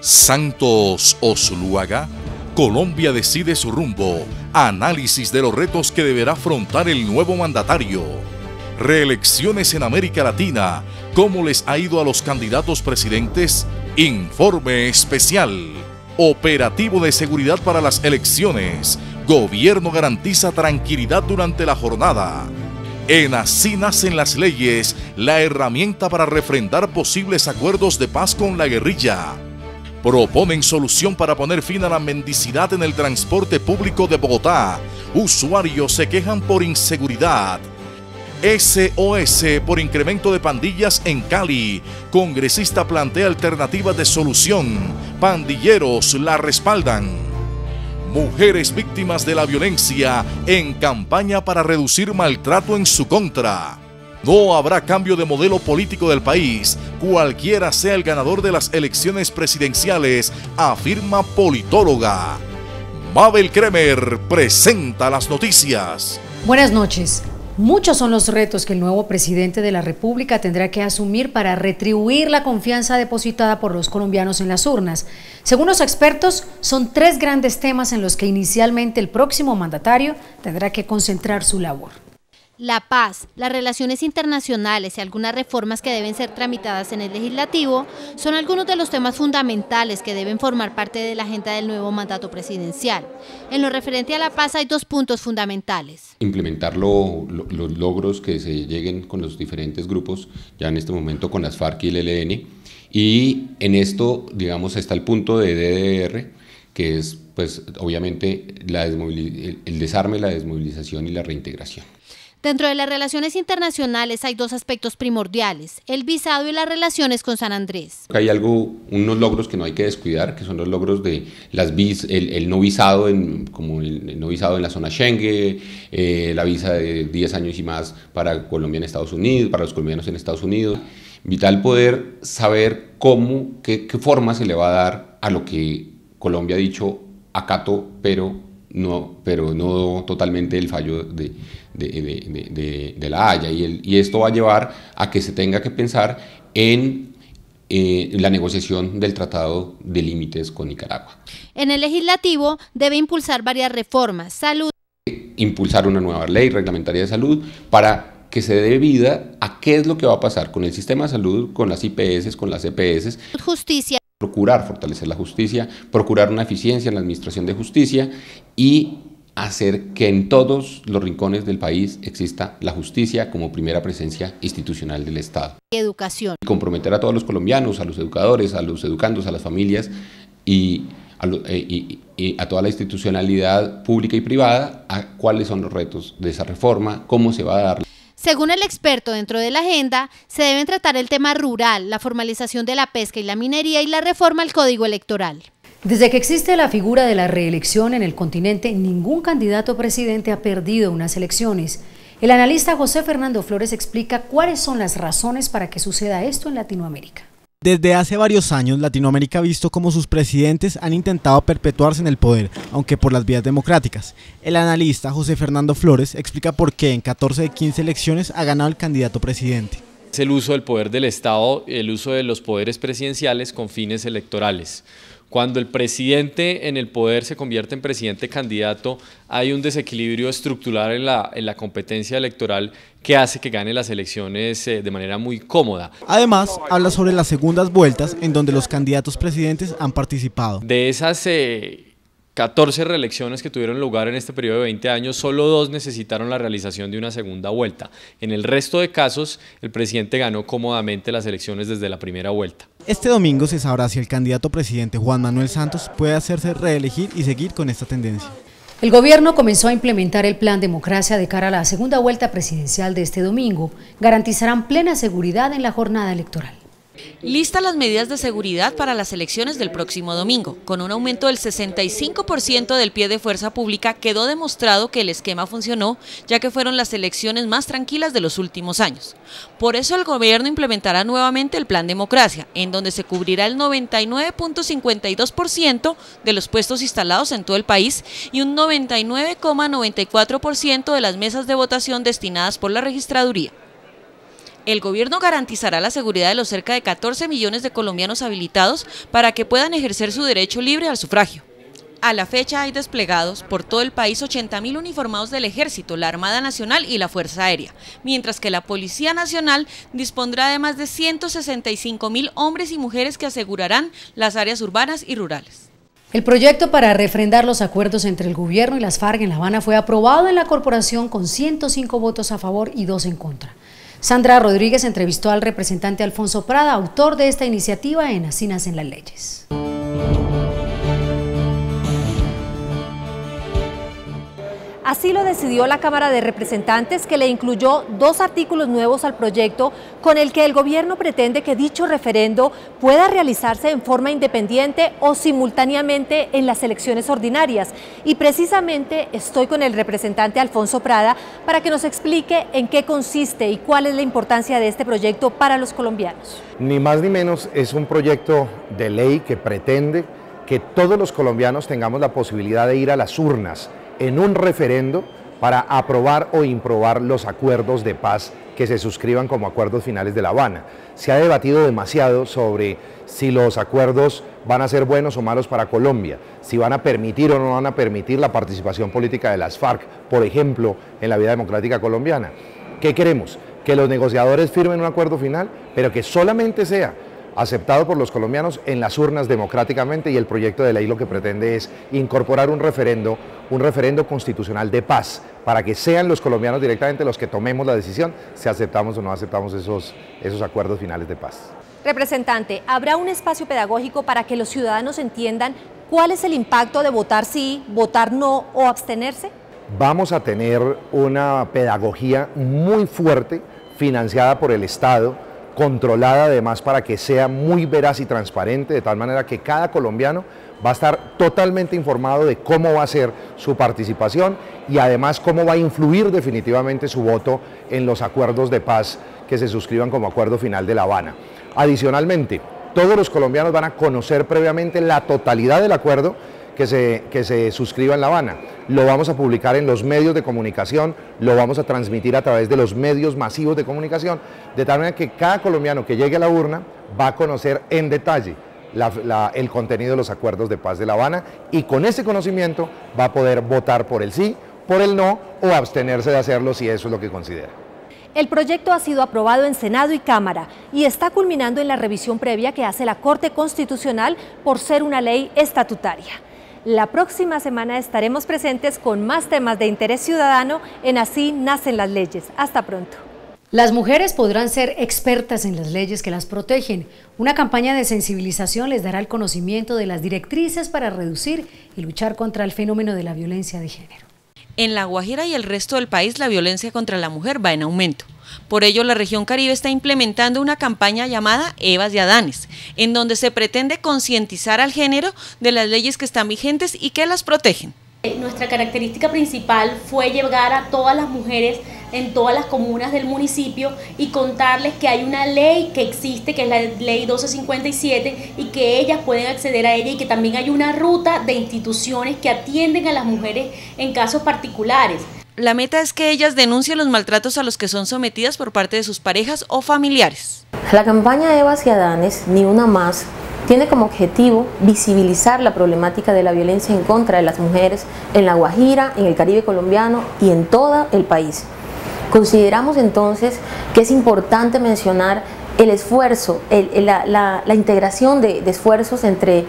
Santos o Zuluaga, Colombia decide su rumbo. Análisis de los retos que deberá afrontar el nuevo mandatario. Reelecciones en América Latina. ¿Cómo les ha ido a los candidatos presidentes? Informe especial. Operativo de seguridad para las elecciones. Gobierno garantiza tranquilidad durante la jornada. En Así nacen las leyes, la herramienta para refrendar posibles acuerdos de paz con la guerrilla. Proponen solución para poner fin a la mendicidad en el transporte público de Bogotá. Usuarios se quejan por inseguridad. SOS por incremento de pandillas en Cali. Congresista plantea alternativas de solución. Pandilleros la respaldan. Mujeres víctimas de la violencia en campaña para reducir maltrato en su contra. No habrá cambio de modelo político del país, cualquiera sea el ganador de las elecciones presidenciales, afirma politóloga. Mabel Kremer presenta las noticias. Buenas noches. Muchos son los retos que el nuevo presidente de la República tendrá que asumir para retribuir la confianza depositada por los colombianos en las urnas. Según los expertos, son 3 grandes temas en los que inicialmente el próximo mandatario tendrá que concentrar su labor. La paz, las relaciones internacionales y algunas reformas que deben ser tramitadas en el legislativo son algunos de los temas fundamentales que deben formar parte de la agenda del nuevo mandato presidencial. En lo referente a la paz hay 2 puntos fundamentales. Implementar los logros que se lleguen con los diferentes grupos, ya en este momento con las FARC y el ELN, y en esto, digamos, está el punto de DDR, que es, pues, obviamente, el desarme, la desmovilización y la reintegración. Dentro de las relaciones internacionales hay 2 aspectos primordiales, el visado y las relaciones con San Andrés. Hay unos logros que no hay que descuidar, que son los logros de el no visado, como el no visado en la zona Schengen, la visa de 10 años y más para Colombia en Estados Unidos, para los colombianos en Estados Unidos. Vital poder saber qué forma se le va a dar a lo que Colombia ha dicho, acato, pero no totalmente el fallo de La Haya, y esto va a llevar a que se tenga que pensar en la negociación del Tratado de Límites con Nicaragua. En el legislativo debe impulsar varias reformas, salud. Impulsar una nueva ley reglamentaria de salud para que se dé vida a qué es lo que va a pasar con el sistema de salud, con las IPS, con las EPS. Justicia. Procurar fortalecer la justicia, procurar una eficiencia en la administración de justicia y hacer que en todos los rincones del país exista la justicia como primera presencia institucional del Estado. Educación. Comprometer a todos los colombianos, a los educadores, a los educandos, a las familias y a toda la institucionalidad pública y privada a cuáles son los retos de esa reforma, cómo se va a dar. Según el experto, dentro de la agenda se deben tratar el tema rural, la formalización de la pesca y la minería y la reforma al Código Electoral. Desde que existe la figura de la reelección en el continente, ningún candidato a presidente ha perdido unas elecciones. El analista José Fernando Flores explica cuáles son las razones para que suceda esto en Latinoamérica. Desde hace varios años, Latinoamérica ha visto cómo sus presidentes han intentado perpetuarse en el poder, aunque por las vías democráticas. El analista José Fernando Flores explica por qué en 14 de 15 elecciones ha ganado el candidato presidente. Es el uso del poder del Estado, el uso de los poderes presidenciales con fines electorales. Cuando el presidente en el poder se convierte en presidente candidato, hay un desequilibrio estructural en la competencia electoral que hace que gane las elecciones de manera muy cómoda. Además, habla sobre las segundas vueltas en donde los candidatos presidentes han participado. De esas 14 reelecciones que tuvieron lugar en este periodo de 20 años, solo 2 necesitaron la realización de una segunda vuelta. En el resto de casos, el presidente ganó cómodamente las elecciones desde la primera vuelta. Este domingo se sabrá si el candidato presidente Juan Manuel Santos puede hacerse reelegir y seguir con esta tendencia. El gobierno comenzó a implementar el Plan Democracia de cara a la segunda vuelta presidencial de este domingo. Garantizarán plena seguridad en la jornada electoral. Lista las medidas de seguridad para las elecciones del próximo domingo. Con un aumento del 65% del pie de fuerza pública, quedó demostrado que el esquema funcionó, ya que fueron las elecciones más tranquilas de los últimos años. Por eso el gobierno implementará nuevamente el Plan Democracia, en donde se cubrirá el 99.52% de los puestos instalados en todo el país y un 99,94% de las mesas de votación destinadas por la registraduría. El gobierno garantizará la seguridad de los cerca de 14 millones de colombianos habilitados para que puedan ejercer su derecho libre al sufragio. A la fecha hay desplegados por todo el país 80.000 uniformados del Ejército, la Armada Nacional y la Fuerza Aérea, mientras que la Policía Nacional dispondrá de más de 165.000 hombres y mujeres que asegurarán las áreas urbanas y rurales. El proyecto para refrendar los acuerdos entre el gobierno y las FARC en La Habana fue aprobado en la corporación con 105 votos a favor y 2 en contra. Sandra Rodríguez entrevistó al representante Alfonso Prada, autor de esta iniciativa en Así nacen las leyes. Así lo decidió la Cámara de Representantes, que le incluyó 2 artículos nuevos al proyecto con el que el gobierno pretende que dicho referendo pueda realizarse en forma independiente o simultáneamente en las elecciones ordinarias. Y precisamente estoy con el representante Alfonso Prada para que nos explique en qué consiste y cuál es la importancia de este proyecto para los colombianos. Ni más ni menos es un proyecto de ley que pretende que todos los colombianos tengamos la posibilidad de ir a las urnas en un referendo para aprobar o improbar los acuerdos de paz que se suscriban como acuerdos finales de La Habana. Se ha debatido demasiado sobre si los acuerdos van a ser buenos o malos para Colombia, si van a permitir o no van a permitir la participación política de las FARC, por ejemplo, en la vida democrática colombiana. ¿Qué queremos? Que los negociadores firmen un acuerdo final, pero que solamente sea aceptado por los colombianos en las urnas democráticamente, y el proyecto de ley lo que pretende es incorporar un referendo constitucional de paz, para que sean los colombianos directamente los que tomemos la decisión si aceptamos o no aceptamos esos acuerdos finales de paz. Representante, ¿habrá un espacio pedagógico para que los ciudadanos entiendan cuál es el impacto de votar sí, votar no o abstenerse? Vamos a tener una pedagogía muy fuerte, financiada por el Estado, controlada además para que sea muy veraz y transparente, de tal manera que cada colombiano va a estar totalmente informado de cómo va a ser su participación y además cómo va a influir definitivamente su voto en los acuerdos de paz que se suscriban como acuerdo final de La Habana. Adicionalmente, todos los colombianos van a conocer previamente la totalidad del acuerdo que se suscriba en La Habana. Lo vamos a publicar en los medios de comunicación, lo vamos a transmitir a través de los medios masivos de comunicación, de tal manera que cada colombiano que llegue a la urna va a conocer en detalle el contenido de los acuerdos de paz de La Habana, y con ese conocimiento va a poder votar por el sí, por el no o abstenerse de hacerlo si eso es lo que considera. El proyecto ha sido aprobado en Senado y Cámara y está culminando en la revisión previa que hace la Corte Constitucional por ser una ley estatutaria. La próxima semana estaremos presentes con más temas de interés ciudadano en Así nacen las leyes. Hasta pronto. Las mujeres podrán ser expertas en las leyes que las protegen. Una campaña de sensibilización les dará el conocimiento de las directrices para reducir y luchar contra el fenómeno de la violencia de género. En La Guajira y el resto del país la violencia contra la mujer va en aumento. Por ello, la región Caribe está implementando una campaña llamada Evas y Adanes, en donde se pretende concientizar al género de las leyes que están vigentes y que las protegen. Nuestra característica principal fue llegar a todas las mujeres en todas las comunas del municipio y contarles que hay una ley que existe, que es la ley 1257, y que ellas pueden acceder a ella, y que también hay una ruta de instituciones que atienden a las mujeres en casos particulares. La meta es que ellas denuncien los maltratos a los que son sometidas por parte de sus parejas o familiares. La campaña Evas y Adanes, Ni Una Más, tiene como objetivo visibilizar la problemática de la violencia en contra de las mujeres en La Guajira, en el Caribe colombiano y en todo el país. Consideramos entonces que es importante mencionar el esfuerzo, la integración de esfuerzos entre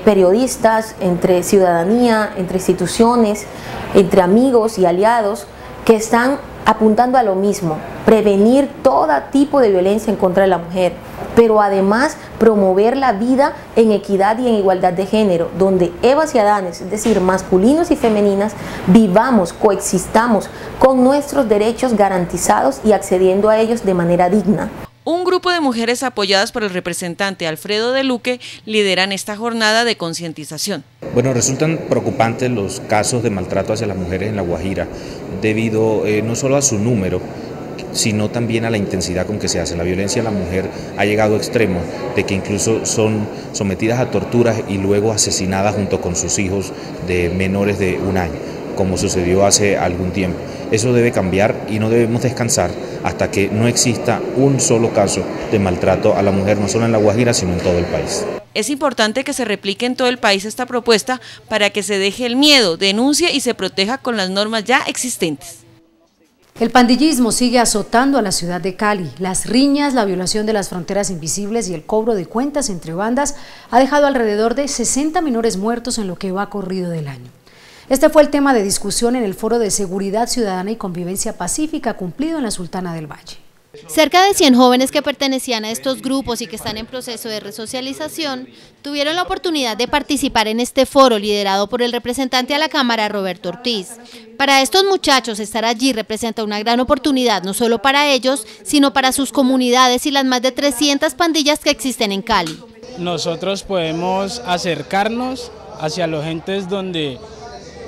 periodistas, entre ciudadanía, entre instituciones, entre amigos y aliados que están apuntando a lo mismo: prevenir todo tipo de violencia en contra de la mujer, pero además promover la vida en equidad y en igualdad de género, donde Evas y Adanes, es decir, masculinos y femeninas, vivamos, coexistamos con nuestros derechos garantizados y accediendo a ellos de manera digna. Un grupo de mujeres apoyadas por el representante Alfredo de Luque lideran esta jornada de concientización. Bueno, resultan preocupantes los casos de maltrato hacia las mujeres en La Guajira, debido no solo a su número, sino también a la intensidad con que se hace. La violencia a la mujer ha llegado a extremos de que incluso son sometidas a torturas y luego asesinadas junto con sus hijos de menores de 1 año, como sucedió hace algún tiempo. Eso debe cambiar y no debemos descansar hasta que no exista un solo caso de maltrato a la mujer, no solo en La Guajira, sino en todo el país. Es importante que se replique en todo el país esta propuesta para que se deje el miedo, denuncie y se proteja con las normas ya existentes. El pandillismo sigue azotando a la ciudad de Cali. Las riñas, la violación de las fronteras invisibles y el cobro de cuentas entre bandas ha dejado alrededor de 60 menores muertos en lo que va corrido del año. Este fue el tema de discusión en el Foro de Seguridad Ciudadana y Convivencia Pacífica cumplido en la Sultana del Valle. Cerca de 100 jóvenes que pertenecían a estos grupos y que están en proceso de resocialización tuvieron la oportunidad de participar en este foro liderado por el representante a la Cámara, Roberto Ortiz. Para estos muchachos, estar allí representa una gran oportunidad no solo para ellos, sino para sus comunidades y las más de 300 pandillas que existen en Cali. Nosotros podemos acercarnos hacia los entes donde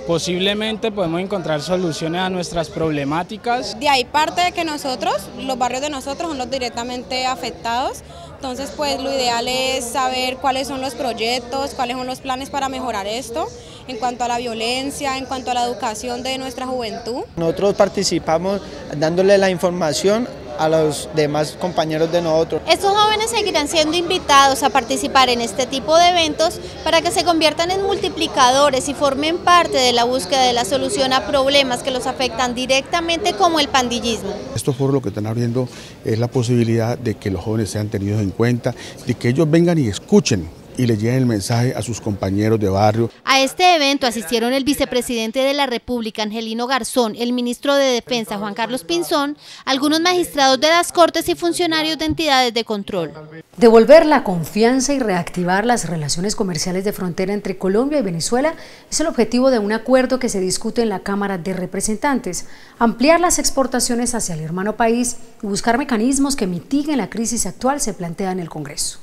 posiblemente podemos encontrar soluciones a nuestras problemáticas. De ahí parte de que nosotros, los barrios de nosotros son los directamente afectados, entonces pues lo ideal es saber cuáles son los proyectos, cuáles son los planes para mejorar esto, en cuanto a la violencia, en cuanto a la educación de nuestra juventud. Nosotros participamos dándole la información a los demás compañeros de nosotros. Estos jóvenes seguirán siendo invitados a participar en este tipo de eventos para que se conviertan en multiplicadores y formen parte de la búsqueda de la solución a problemas que los afectan directamente, como el pandillismo. Estos foros lo que están abriendo es la posibilidad de que los jóvenes sean tenidos en cuenta, de que ellos vengan y escuchen y le lleven el mensaje a sus compañeros de barrio. A este evento asistieron el vicepresidente de la República, Angelino Garzón, el ministro de Defensa, Juan Carlos Pinzón, algunos magistrados de las Cortes y funcionarios de entidades de control. Devolver la confianza y reactivar las relaciones comerciales de frontera entre Colombia y Venezuela es el objetivo de un acuerdo que se discute en la Cámara de Representantes. Ampliar las exportaciones hacia el hermano país y buscar mecanismos que mitiguen la crisis actual se plantea en el Congreso.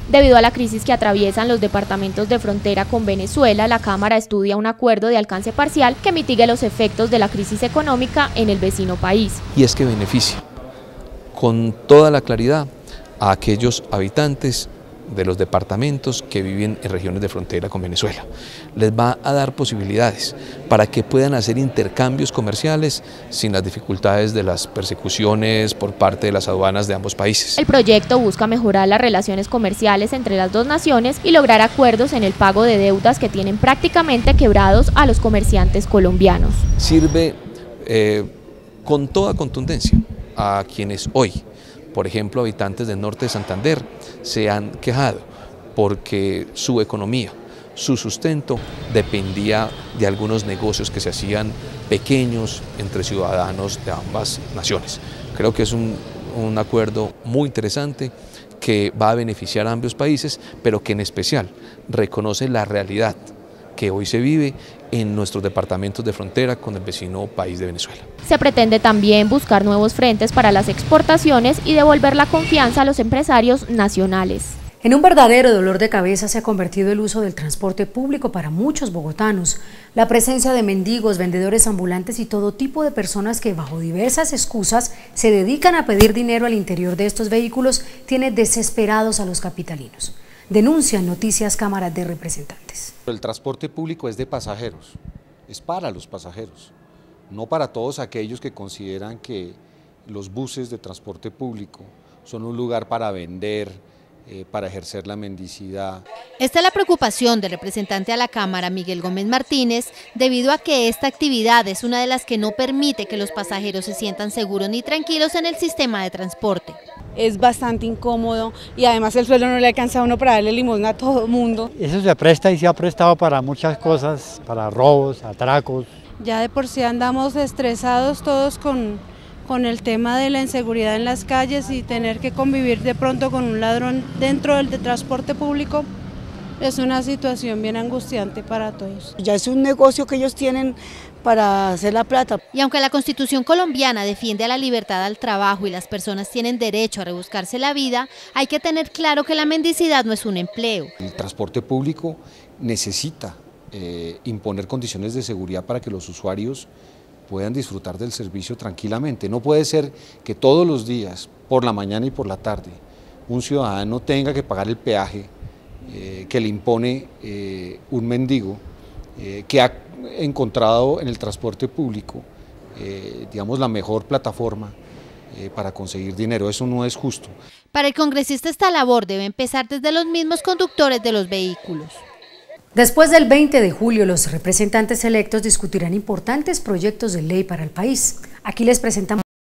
Debido a la crisis que atraviesan los departamentos de frontera con Venezuela, la Cámara estudia un acuerdo de alcance parcial que mitigue los efectos de la crisis económica en el vecino país. Y es que beneficia con toda la claridad a aquellos habitantes de los departamentos que viven en regiones de frontera con Venezuela. Les va a dar posibilidades para que puedan hacer intercambios comerciales sin las dificultades de las persecuciones por parte de las aduanas de ambos países. El proyecto busca mejorar las relaciones comerciales entre las dos naciones y lograr acuerdos en el pago de deudas que tienen prácticamente quebrados a los comerciantes colombianos. Sirve con toda contundencia a quienes hoy, por ejemplo, habitantes del norte de Santander, se han quejado porque su economía, su sustento dependía de algunos negocios que se hacían pequeños entre ciudadanos de ambas naciones. Creo que es un acuerdo muy interesante que va a beneficiar a ambos países, pero que en especial reconoce la realidad que hoy se vive en nuestros departamentos de frontera con el vecino país de Venezuela. Se pretende también buscar nuevos frentes para las exportaciones y devolver la confianza a los empresarios nacionales. En un verdadero dolor de cabeza se ha convertido el uso del transporte público para muchos bogotanos. La presencia de mendigos, vendedores ambulantes y todo tipo de personas que bajo diversas excusas se dedican a pedir dinero al interior de estos vehículos tiene desesperados a los capitalinos. Denuncian Noticias Cámara de Representantes. El transporte público es de pasajeros, es para los pasajeros, no para todos aquellos que consideran que los buses de transporte público son un lugar para vender, para ejercer la mendicidad. Esta es la preocupación del representante a la Cámara, Miguel Gómez Martínez, debido a que esta actividad es una de las que no permite que los pasajeros se sientan seguros ni tranquilos en el sistema de transporte. Es bastante incómodo y además el sueldo no le alcanza a uno para darle limosna a todo el mundo. Eso se presta y se ha prestado para muchas cosas, para robos, atracos. Ya de por sí andamos estresados todos con el tema de la inseguridad en las calles y tener que convivir de pronto con un ladrón dentro del transporte público es una situación bien angustiante para todos. Ya es un negocio que ellos tienen para hacer la plata. Y aunque la Constitución colombiana defiende a la libertad al trabajo y las personas tienen derecho a rebuscarse la vida, hay que tener claro que la mendicidad no es un empleo. El transporte público necesita imponer condiciones de seguridad para que los usuarios puedan disfrutar del servicio tranquilamente. No puede ser que todos los días, por la mañana y por la tarde, un ciudadano tenga que pagar el peaje que le impone un mendigo que ha encontrado en el transporte público, digamos, la mejor plataforma para conseguir dinero. Eso no es justo. Para el congresista esta labor debe empezar desde los mismos conductores de los vehículos. Después del 20 de julio, los representantes electos discutirán importantes proyectos de ley para el país. Aquí les presentamos